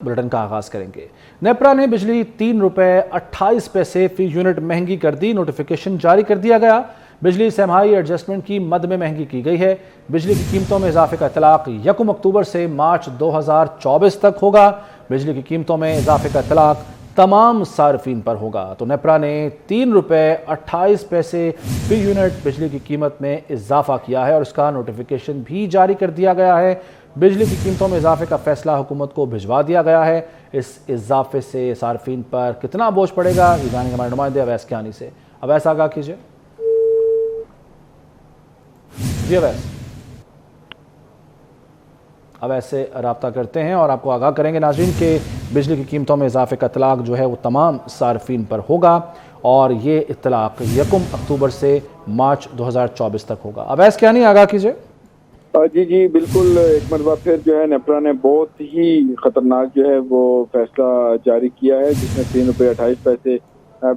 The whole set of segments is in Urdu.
بلٹن کا آغاز کریں گے۔ نیپرا نے بجلی 3 روپے 28 پیسے فی یونٹ مہنگی کر دی۔ نوٹیفیکیشن جاری کر دیا گیا۔ بجلی سہ-ماہی ایڈجسٹمنٹ کی مد میں مہنگی کی گئی ہے۔ بجلی کی قیمتوں میں اضافے کا اطلاق 1 اکتوبر سے مارچ 2024 تک ہوگا۔ بجلی کی قیمتوں میں اضافے کا اطلاق تمام صارفین پر ہوگا۔ تو نیپرا نے 3 روپے 28 پیسے فی یونٹ بجلی کی قیمت میں اضافہ کیا ہے اور اس کا نوٹیفیکیشن بھی جاری کر دیا گیا ہے۔ بجلی کی قیمتوں میں اضافے کا فیصلہ حکومت کو بھجوا دیا گیا ہے۔ اس اضافے سے صارفین پر کتنا بوجھ پڑے گا، یہ جانیں گے ہمارے نمائندے اویس کیانی سے۔ اویس آگاہ کیجئے۔ جی اویس سے رابطہ کرتے ہیں اور آپ کو آگاہ کریں گے ناظرین کہ بجلی کی قیمتوں میں اضافے کا اطلاق جو ہے وہ تمام صارفین پر ہوگا اور یہ اطلاق 1 اکتوبر سے مارچ 2024 تک ہوگا۔ اویس کیانی آگاہ کیجئے۔ جی بالکل، ایک مرتبہ پھر جو ہے نیپرا نے بہت ہی خطرناک جو ہے وہ فیصلہ جاری کیا ہے، جس میں 3 روپے 28 پیسے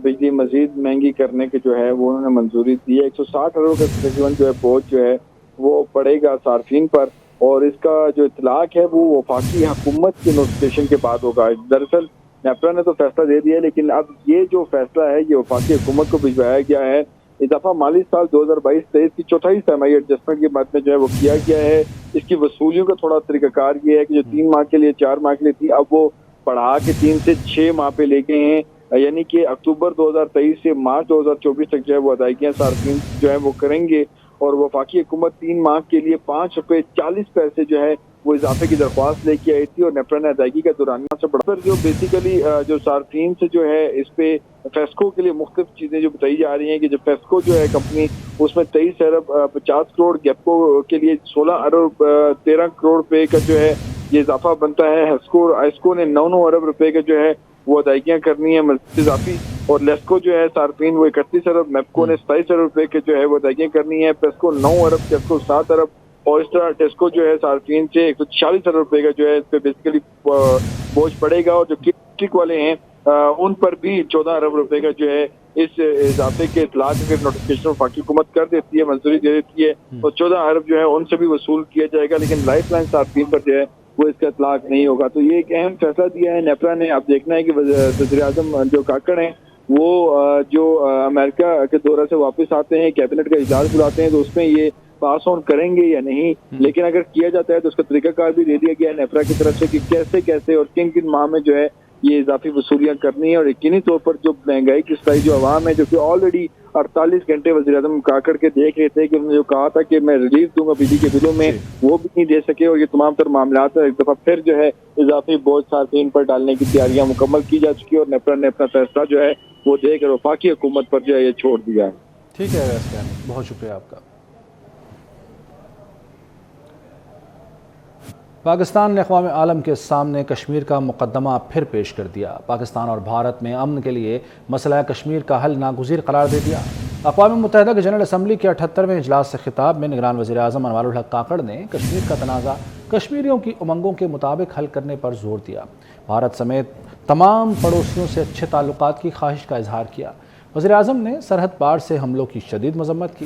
بجلی مزید مہنگی کرنے کے جو ہے وہ انہوں نے منظوری دی ہے۔ 160 ارب کا تقریباً جو ہے بوجھ جو ہے وہ پڑے گا صارفین پر، اور اس کا جو اطلاق ہے وہ وفاقی حکومت کے نوٹیفیکیشن کے بعد ہوگا۔ دراصل نیپرا نے تو فیصلہ دے دیا ہے، لیکن اب یہ جو فیصلہ ہے یہ وفاقی حکومت کو بھجوایا گیا ہے۔ اضافہ مالی سال 2022-23 کی چوتھائی سہ-ماہی ایڈجسٹمنٹ کی مد میں جو ہے وہ کیا گیا ہے۔ اس کی وصولیوں کا تھوڑا طریقہ کار یہ ہے کہ جو 3 ماہ کے لیے 4 ماہ کے لیے تھی، اب وہ بڑھا کے 3 سے 6 ماہ پہ لے گئے ہیں، یعنی کہ اکتوبر 2023 سے مارچ 2024 تک جو ہے وہ ادائیگیاں صارفین جو ہے وہ کریں گے، اور وفاقی حکومت 3 ماہ کے لیے 5 روپے 40 پیسے جو ہے وہ اضافے کی درخواست لے کے آئی تھی، اور نیپرا نے ادائیگی کا دورانیہ سے بڑھا کر جو بیسیکلی جو صارفین سے جو ہے اس پہ فیسکو کے لیے مختلف چیزیں جو بتائی جا رہی ہیں کہ جو فیسکو جو ہے کمپنی، اس میں 23 ارب 50 کروڑ، گیپکو کے لیے 16 ارب 13 کروڑ روپے کا جو ہے یہ اضافہ بنتا ہے۔ ایسکو نے 9 ارب روپے کا جو ہے وہ ادائیگیاں کرنی ہے اضافی، اور لیسکو جو ہے صارفین وہ 31 ارب، میپکو نے 27 ارب روپے کے جو ہے وہ ادائیگیاں کرنی ہے، پیسکو 9 ارب، ٹیسکو 7 ارب، اور اس طرح ٹیسکو جو ہے صارفین سے 146 ارب روپے کا جو ہے اس پہ بیسیکلی بوجھ پڑے گا، اور جو الیکٹرک والے ہیں ان پر بھی 14 ارب روپے کا جو ہے اس اضافے کے اطلاق اگر نوٹیفیکیشن وفاقی حکومت کر دیتی ہے، منظوری دے دیتی ہے، تو 14 ارب جو ہے ان سے بھی وصول کیا جائے گا، لیکن لائف لائن صارفین پر جو ہے وہ اس کا اطلاق نہیں ہوگا۔ تو یہ ایک اہم فیصلہ دیا ہے نیپرا نے۔ اب دیکھنا ہے کہ وزیر اعظم جو کاکڑ ہیں وہ جو امریکہ کے دورہ سے واپس آتے ہیں، کیبنٹ کا اجلاس بلاتے ہیں، تو اس میں یہ پاس آن کریں گے یا نہیں، لیکن اگر کیا جاتا ہے تو اس کا طریقہ کار بھی دے دیا گیا ہے نیپرا کی طرف سے کہ کیسے اور کن ماہ میں جو ہے یہ اضافی وصولیاں کرنی ہے، اور یقینی طور پر جو مہنگائی کی سطح جو عوام ہے، جو کہ آلریڈی 48 گھنٹے وزیر اعظم کاکڑ کے دیکھ رہے تھے کہ انہوں نے جو کہا تھا کہ میں ریلیف دوں گا بجلی کے بلوں میں، وہ بھی نہیں دے سکے، اور یہ تمام تر معاملات ایک دفعہ پھر جو ہے اضافی بوجھ صارفین پر ڈالنے کی تیاریاں مکمل کی جا چکی ہے، اور نیپرا نے اپنا فیصلہ جو ہے وہ دے کر وفاقی حکومت پر جو ہے یہ چھوڑ دیا ہے۔ ٹھیک ہے بہت شکریہ آپ کا۔ پاکستان نے اقوام عالم کے سامنے کشمیر کا مقدمہ پھر پیش کر دیا۔ پاکستان اور بھارت میں امن کے لیے مسئلہ کشمیر کا حل ناگزیر قرار دے دیا۔ اقوام متحدہ کی جنرل اسمبلی کے 78ویں اجلاس سے خطاب میں نگران وزیر اعظم انوار الحق کاکڑ نے کشمیر کا تنازع کشمیریوں کی امنگوں کے مطابق حل کرنے پر زور دیا۔ بھارت سمیت تمام پڑوسیوں سے اچھے تعلقات کی خواہش کا اظہار کیا۔ وزیر اعظم نے سرحد پار سے حملوں کی شدید مذمت کی،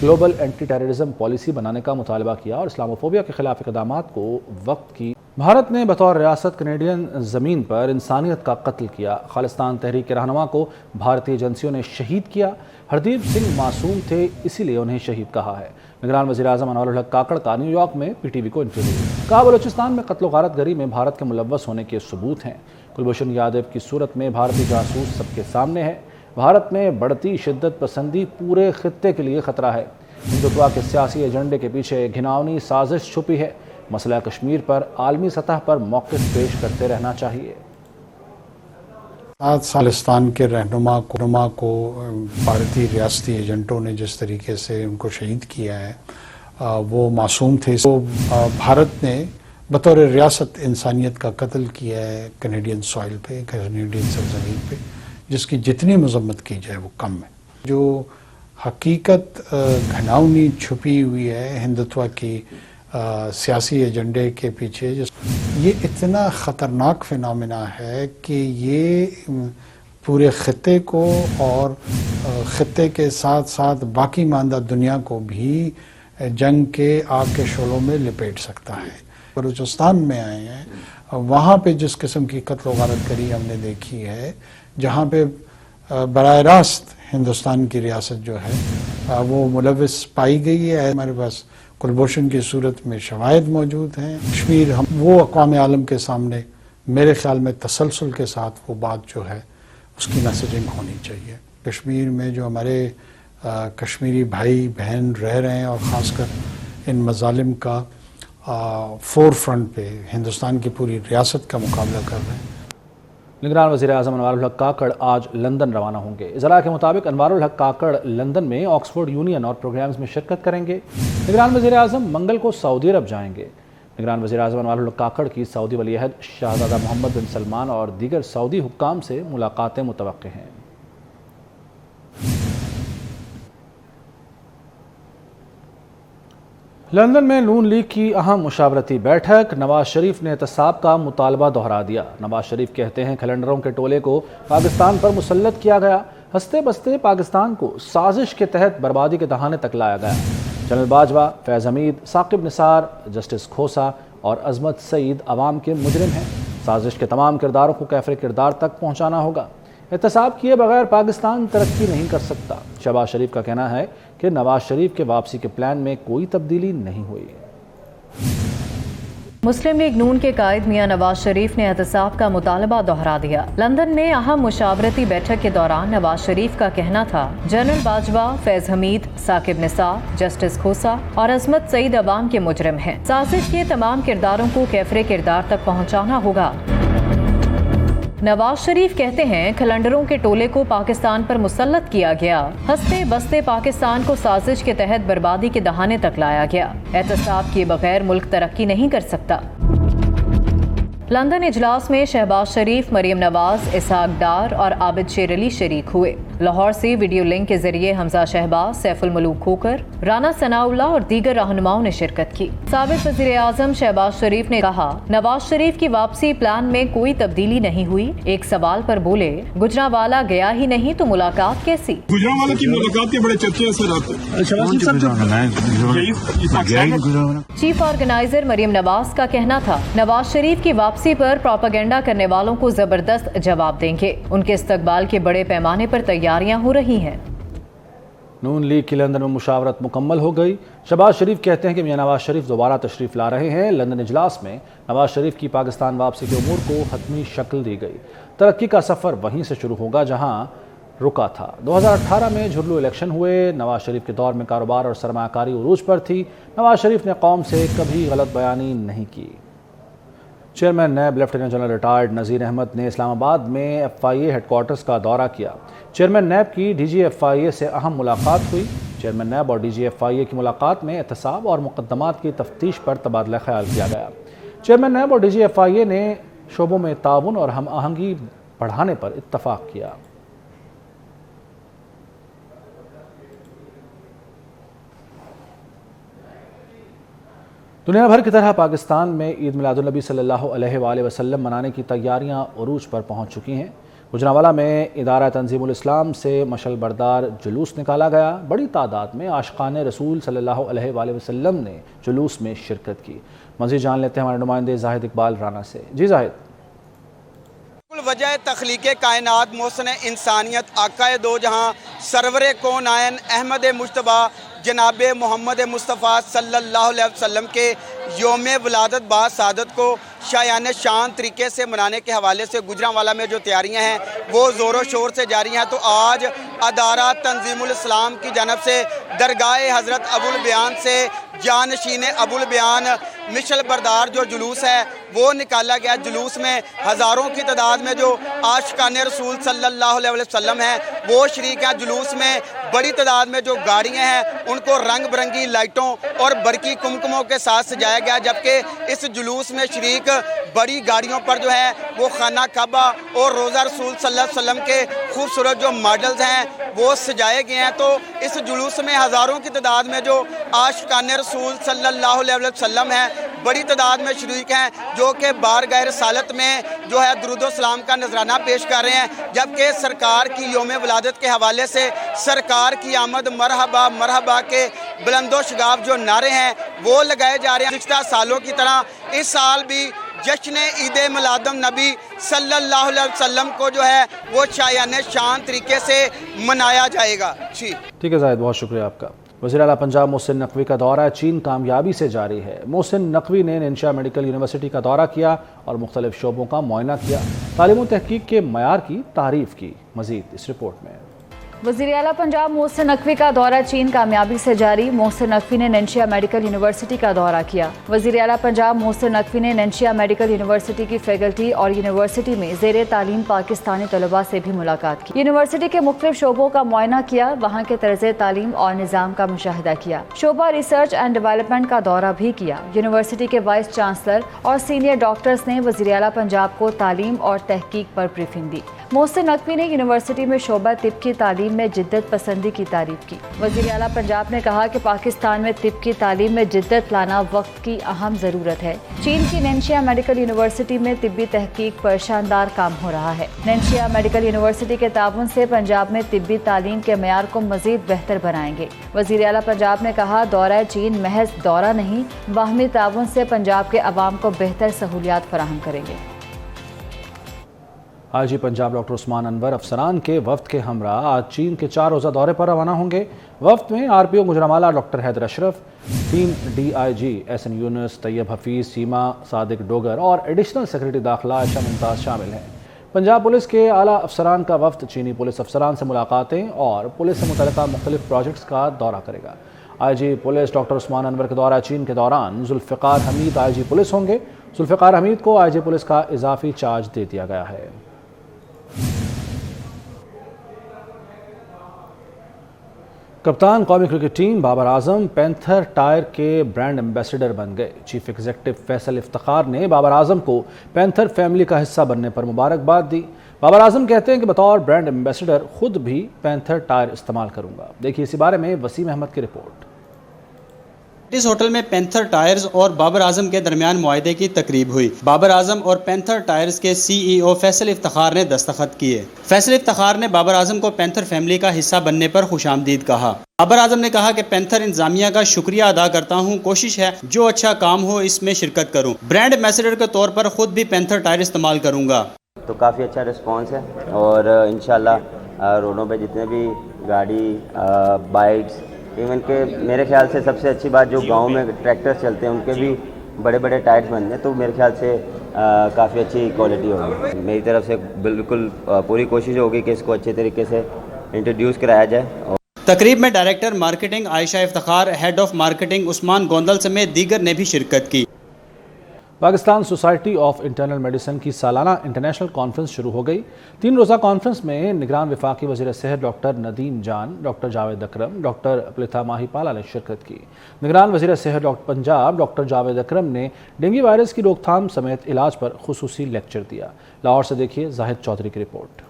گلوبل اینٹی ٹیررزم پالیسی بنانے کا مطالبہ کیا اور اسلاموفوبیا کے خلاف اقدامات کو وقت کی۔ بھارت نے بطور ریاست کینیڈین زمین پر انسانیت کا قتل کیا۔ خالصتان تحریک کے رہنما کو بھارتی ایجنسیوں نے شہید کیا۔ ہردیپ سنگھ معصوم تھے، اسی لیے انہیں شہید کہا ہے۔ نگران وزیر اعظم انوار الحق کاکڑ کا نیو یارک میں پی ٹی وی کو انٹرویو۔ کہا بلوچستان میں قتل و غارت گری میں بھارت کے ملوث ہونے کے ثبوت ہیں۔ کلبھوشن یادو کی صورت میں بھارتی جاسوس سب کے سامنے ہے۔ بھارت میں بڑھتی شدت پسندی پورے خطے کے لیے خطرہ ہے۔ ہندوتوا کے سیاسی ایجنڈے کے پیچھے گھناؤنی سازش چھپی ہے۔ مسئلہ کشمیر پر عالمی سطح پر موقف پیش کرتے رہنا چاہیے۔ خالصتان کے رہنما کو بھارتی ریاستی ایجنٹوں نے جس طریقے سے ان کو شہید کیا ہے، وہ معصوم تھے۔ بھارت نے بطور ریاست انسانیت کا قتل کیا ہے کینیڈین سوائل پہ، کینیڈین سرزمین پہ، جس کی جتنی مذمت کی جائے وہ کم ہے۔ جو حقیقت گھناؤنی چھپی ہوئی ہے ہندوتوا کی سیاسی ایجنڈے کے پیچھے، یہ اتنا خطرناک فینومینا ہے کہ یہ پورے خطے کو اور خطے کے ساتھ ساتھ باقی ماندہ دنیا کو بھی جنگ کے آگ کے شعلوں میں لپیٹ سکتا ہے۔ بلوچستان میں آئے ہیں وہاں پہ جس قسم کی قتل و غارت گری ہم نے دیکھی ہے، جہاں پہ براہ راست ہندوستان کی ریاست جو ہے وہ ملوث پائی گئی ہے، ہمارے پاس کلبھوشن کی صورت میں شواہد موجود ہیں۔ کشمیر وہ اقوام عالم کے سامنے میرے خیال میں تسلسل کے ساتھ وہ بات جو ہے اس کی میسیجنگ ہونی چاہیے۔ کشمیر میں جو ہمارے کشمیری بھائی بہن رہ رہے ہیں اور خاص کر ان مظالم کا فور فرنٹ پہ ہندوستان کی پوری ریاست کا مقابلہ کر رہے ہیں۔ نگران وزیر اعظم انوار الحق کاکڑ آج لندن روانہ ہوں گے۔ اذرا کے مطابق انوار الحق کاکڑ لندن میں آکسفورڈ یونین اور پروگرامز میں شرکت کریں گے۔ نگران وزیر اعظم منگل کو سعودی عرب جائیں گے۔ نگران وزیر اعظم انوار الحق کاکڑ کی سعودی ولی عہد شہزادہ محمد بن سلمان اور دیگر سعودی حکام سے ملاقاتیں متوقع ہیں۔ لندن میں نون لیگ کی اہم مشاورتی بیٹھک، نواز شریف نے احتساب کا مطالبہ دہرا دیا۔ نواز شریف کہتے ہیں کیلنڈروں کے ٹولے کو پاکستان پر مسلط کیا گیا، ہنستے بستے پاکستان کو سازش کے تحت بربادی کے دہانے تک لایا گیا۔ جنرل باجوہ، فیض حمید، ثاقب نثار، جسٹس کھوسا اور عظمت سعید عوام کے مجرم ہیں۔ سازش کے تمام کرداروں کو کیفر کردار تک پہنچانا ہوگا۔ احتساب کیے بغیر پاکستان ترقی نہیں کر سکتا۔ شہباز شریف کا کہنا ہے کہ نواز شریف کے واپسی کے پلان میں کوئی تبدیلی نہیں ہوئی۔ مسلم لیگ نون کے قائد میاں نواز شریف نے احتساب کا مطالبہ دہرا دیا۔ لندن میں اہم مشاورتی بیٹھک کے دوران نواز شریف کا کہنا تھا جنرل باجوہ، فیض حمید، ثاقب نثار، جسٹس کھوسا اور عظمت سعید عوام کے مجرم ہیں۔ سازش کے تمام کرداروں کو کیفر کردار تک پہنچانا ہوگا۔ نواز شریف کہتے ہیں کیلنڈروں کے ٹولے کو پاکستان پر مسلط کیا گیا، ہنستے بستے پاکستان کو سازش کے تحت بربادی کے دہانے تک لایا گیا۔ احتساب کیے بغیر ملک ترقی نہیں کر سکتا۔ لندن اجلاس میں شہباز شریف، مریم نواز، اسحاق ڈار اور عابد شیر علی شریک ہوئے۔ لاہور سے ویڈیو لنک کے ذریعے حمزہ شہباز، سیف الملوک کھوکر، رانا ثناء اللہ اور دیگر رہنماؤں نے شرکت کی۔ سابق وزیر اعظم شہباز شریف نے کہا نواز شریف کی واپسی پلان میں کوئی تبدیلی نہیں ہوئی۔ ایک سوال پر بولے گجرانوالہ گیا ہی نہیں تو ملاقات کیسی؟ گجرانوالہ کی ملاقات کے بڑے چرچے چیف آرگنائزر مریم نواز کا کہنا تھا نواز شریف کی واپسی پر پروپیگنڈا کرنے والوں کو زبردست جواب دیں گے۔ ان کے استقبال کے بڑے پیمانے پر تیاریاں ہو رہی ہیں۔ نون لیگ کی لندن میں مشاورت مکمل ہو گئی۔ شہباز شریف کہتے ہیں کہ میاں نواز شریف دوبارہ تشریف لا رہے ہیں۔ لندن اجلاس میں نواز شریف کی پاکستان واپسی کے امور کو حتمی شکل دی گئی۔ ترقی کا سفر وہیں سے شروع ہوگا جہاں رکا تھا۔ 2018 میں جھرلو الیکشن ہوئے۔ نواز شریف کے دور میں کاروبار اور سرمایہ کاری عروج پر تھی۔ نواز شریف نے قوم سے کبھی غلط بیانی نہیں کی۔ Chairman NAB lieutenant general retired Nazir Ahmed نے اسلام آباد میں FIA ہیڈ کوارٹرز کا دورہ کیا۔ چیئرمین نیب کی DG FIA سے اہم ملاقات ہوئی۔ چیئرمین نیب اور DG FIA کی ملاقات میں احتساب اور مقدمات کی تفتیش پر تبادلہ خیال کیا گیا۔ چیئرمین نیب اور DG FIA نے شعبوں میں تعاون اور ہم آہنگی بڑھانے پر اتفاق کیا۔ دنیا بھر کی طرح پاکستان میں عید میلاد النبی صلی اللہ علیہ وآلہ وسلم منانے کی تیاریاں عروج پر پہنچ چکی ہیں۔ گجرانوالہ میں ادارہ تنظیم الاسلام سے مشعل بردار جلوس نکالا گیا۔ بڑی تعداد میں عاشقان رسول صلی اللہ علیہ وآلہ وسلم نے جلوس میں شرکت کی۔ مزید جان لیتے ہیں ہمارے نمائندے زاہد اقبال رانا سے۔ جی زاہد۔ وجہ تخلیق کائنات، محسن انسانیت، آقا دو جہاں، سرور کونین، احمد مجتبیٰ جناب محمد مصطفیٰ صلی اللہ علیہ وسلم کے یوم ولادت با سعادت کو شایان شان طریقے سے منانے کے حوالے سے گجرانوالہ میں جو تیاریاں ہیں وہ زور و شور سے جاری ہیں۔ تو آج ادارہ تنظیم الاسلام کی جانب سے درگاہ حضرت ابوالبیان سے جانشین ابوالبیان مشعل بردار جو جلوس ہے وہ نکالا گیا۔ جلوس میں ہزاروں کی تعداد میں جو عاشقان رسول صلی اللہ علیہ وسلم ہیں وہ شریک ہیں۔ جلوس میں بڑی تعداد میں جو گاڑیاں ہیں ان کو رنگ برنگی لائٹوں اور برقی کمکموں کے ساتھ سجایا گیا، جبکہ اس جلوس میں شریک بڑی گاڑیوں پر جو ہے وہ خانہ کعبہ اور روضہ رسول صلی اللہ علیہ وسلم کے خوبصورت جو ماڈلز ہیں وہ سجائے گئے ہیں۔ تو اس جلوس میں ہزاروں کی تعداد میں جو عاشقان رسول صلی اللہ علیہ وسلم ہیں بڑی تعداد میں شریک ہیں، جو کہ بارگاہ رسالت میں جو ہے درود و سلام کا نذرانہ پیش کر رہے ہیں، جبکہ سرکار کی یوم ولادت کے حوالے سے سرکار کی آمد مرحبا مرحبا کے بلند و شگاف جو نعرے ہیں وہ لگائے جا رہے ہیں۔ گزشتہ سالوں کی طرح اس سال بھی جشن عید میلاد النبی صلی اللہ علیہ وسلم کو جو ہے وہ شایان شان طریقے سے منایا جائے گا. جی ٹھیک ہے زاہد، بہت شکریہ آپ کا. وزیر اعلیٰ پنجاب محسن نقوی کا دورہ چین کامیابی سے جاری ہے. محسن نقوی نے ننشا میڈیکل یونیورسٹی کا دورہ کیا اور مختلف شعبوں کا معائنہ کیا. تعلیم و تحقیق کے معیار کی تعریف کی. مزید اس رپورٹ میں. وزیر اعلیٰ پنجاب محسن نقوی کا دورہ چین کامیابی سے جاری. محسن نقوی نے ننشیا میڈیکل یونیورسٹی کا دورہ کیا. وزیر اعلیٰ پنجاب محسن نقوی نے ننشیا میڈیکل یونیورسٹی کی فیکلٹی اور یونیورسٹی میں زیر تعلیم پاکستانی طلباء سے بھی ملاقات کی. یونیورسٹی کے مختلف شعبوں کا معائنہ کیا. وہاں کے طرز تعلیم اور نظام کا مشاہدہ کیا. شعبہ ریسرچ اینڈ ڈیولپمنٹ کا دورہ بھی کیا. یونیورسٹی کے وائس چانسلر اور سینئر ڈاکٹرز نے وزیر اعلیٰ پنجاب کو تعلیم اور تحقیق پر بریفنگ دی. محسن نقوی نے یونیورسٹی میں شعبہ طب کی تعلیم میں جدت پسندی کی تعریف کی. وزیر اعلیٰ پنجاب نے کہا کہ پاکستان میں طب کی تعلیم میں جدت لانا وقت کی اہم ضرورت ہے. چین کی ننشیا میڈیکل یونیورسٹی میں طبی تحقیق پر شاندار کام ہو رہا ہے. ننشیا میڈیکل یونیورسٹی کے تعاون سے پنجاب میں طبی تعلیم کے معیار کو مزید بہتر بنائیں گے. وزیر اعلیٰ پنجاب نے کہا دورہ چین محض دورہ نہیں، باہمی تعاون سے پنجاب کے عوام کو بہتر سہولیات فراہم کریں گے. آئی جی پنجاب ڈاکٹر عثمان انور افسران کے وفد کے ہمراہ آج چین کے 4 روزہ دورے پر روانہ ہوں گے. وفد میں RPO گجرانوالہ ڈاکٹر حیدر اشرف، 3 DIG SN یونس، طیب حفیظ، سیما صادق ڈوگر اور ایڈیشنل سیکرٹری داخلہ عائشہ ممتاز شامل ہیں. پنجاب پولیس کے اعلیٰ افسران کا وفد چینی پولیس افسران سے ملاقاتیں اور پولیس سے متعلقہ مختلف پروجیکٹس کا دورہ کرے گا. IG پولیس ڈاکٹر عثمان انور کے دورہ چین کے دوران ذوالفقار حمید IG پولیس ہوں گے. ذوالفقار حمید کو IG پولیس کا اضافی چارج دے دیا گیا ہے. کپتان قومی cricket team Babar Azam panther tyre کے برانڈ ایمبیسڈر بن گئے. چیف ایگزیکٹو فیصل افتخار نے بابر اعظم کو پینتھر فیملی کا حصہ بننے پر مبارکباد دی. بابر اعظم کہتے ہیں کہ بطور برانڈ ایمبیسڈر خود بھی پینتھر ٹائر استعمال کروں گا. دیکھیے اسی بارے میں وسیم احمد کی رپورٹ. اس ہوٹل میں پینتھر ٹائرز اور بابر اعظم کے درمیان معاہدے کی تقریب ہوئی. بابر اعظم اور پینتھر ٹائرز کے CEO فیصل افتخار نے دستخط کیے. فیصل افتخار نے بابر اعظم کو پینتھر فیملی کا حصہ بننے پر خوش آمدید کہا. بابر اعظم نے کہا کہ پینتھر انتظامیہ کا شکریہ ادا کرتا ہوں. کوشش ہے جو اچھا کام ہو اس میں شرکت کروں. برانڈ ایمبیسڈر کے طور پر خود بھی پینتھر ٹائر استعمال کروں گا. تو کافی اچھا رسپانس ہے اور انشاءاللہ روڈوں پہ جتنے بھی گاڑی بائکس ایون کہ میرے خیال سے سب سے اچھی بات جو گاؤں میں ٹریکٹر چلتے ہیں ان کے بھی بڑے بڑے ٹائرز بنتے ہیں تو میرے خیال سے کافی اچھی کوالٹی ہوگی. میری طرف سے بالکل پوری کوشش ہوگی کہ اس کو اچھے طریقے سے انٹروڈیوس کرایا جائے. تقریب میں director marketing Ayesha Iftikhar, head of marketing Usman Gondal سمیت دیگر نے بھی شرکت کی. Pakistan society of internal medicine کی سالانہ انٹرنیشنل کانفرنس شروع ہو گئی. 3 روزہ کانفرنس میں نگران وفاقی وزیر صحت ڈاکٹر ندیم جان، ڈاکٹر جاوید اکرم، ڈاکٹر پلیتا ماہی پالا نے شرکت کی. نگران وزیر صحت پنجاب ڈاکٹر جاوید اکرم نے ڈینگی وائرس کی روک تھام سمیت علاج پر خصوصی لیکچر دیا. لاہور سے دیکھیے زاہد چودھری کی report.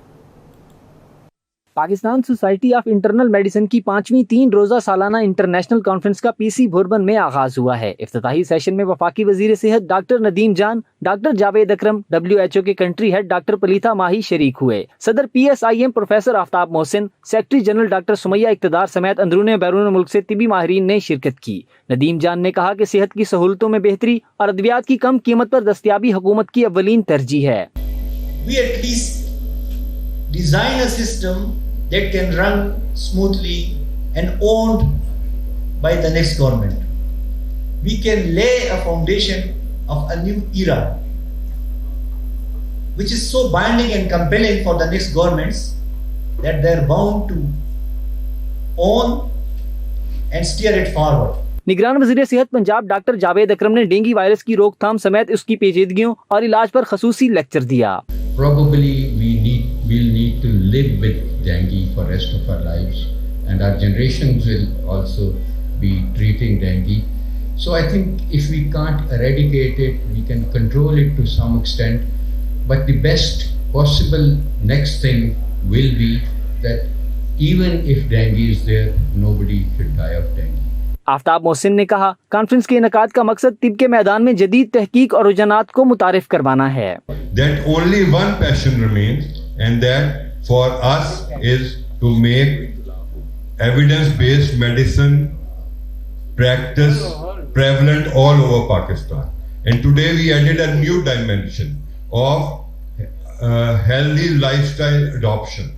Pakistan society of internal medicine کی 5ویں 3 روزہ سالانہ انٹرنیشنل کانفرنس کا PC بھوربن میں آغاز ہوا ہے. افتتاحی سیشن میں وفاقی وزیر صحت doctor Nadeem Jan, doctor Javed Akram, WHO کے country head doctor Palitha Mahi شریک ہوئے. صدر PSIM professor Aftab Mohsin, secretary general doctor Sumaiya Iqtidar سمیت اندرون بیرون ملک سے طبی ماہرین نے شرکت کی. ندیم جان نے کہا کہ صحت کی سہولتوں میں بہتری اور ادویات کی کم قیمت پر دستیابی حکومت کی اولین ترجیح ہے. We at least design a system that can run smoothly and owned by the next government. We can lay a foundation of a new era which is so binding and compelling for the next governments that they are bound to own and steer it forward. نگران وزیر صحت پنجاب ڈاکٹر جاوید اکرم نے ڈینگی وائرس کی روک تھام سمیت اس کی پیچیدگیوں اور علاج پر خصوصی لیکچر دیا. Probably we'll need to live with dengue for rest of our lives, and our generations will also be treating dengue. So I think if we can't eradicate it, we can control it to some extent, but the best possible next thing will be that even if dengue is there, nobody should die of dengue. آفتاب محسن نے کہا کانفرنس کے انعقاد کا مقصد طب کے میدان میں جدید تحقیق اور رجحانات کو متعارف کروانا ہے. That only one passion remains, and that for us is to make evidence-based medicine practice prevalent all over Pakistan. And today we added a new dimension of healthy lifestyle adoption.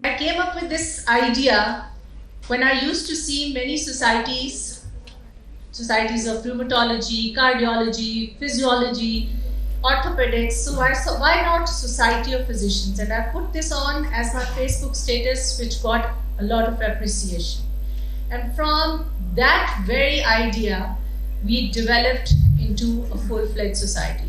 I came up with this idea when I used to see many societies of rheumatology, cardiology, physiology, orthopedics. So why not Society of Physicians? And I put this on as my Facebook status, which got a lot of appreciation. And from that very idea, we developed into a full-fledged society.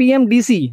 PMDC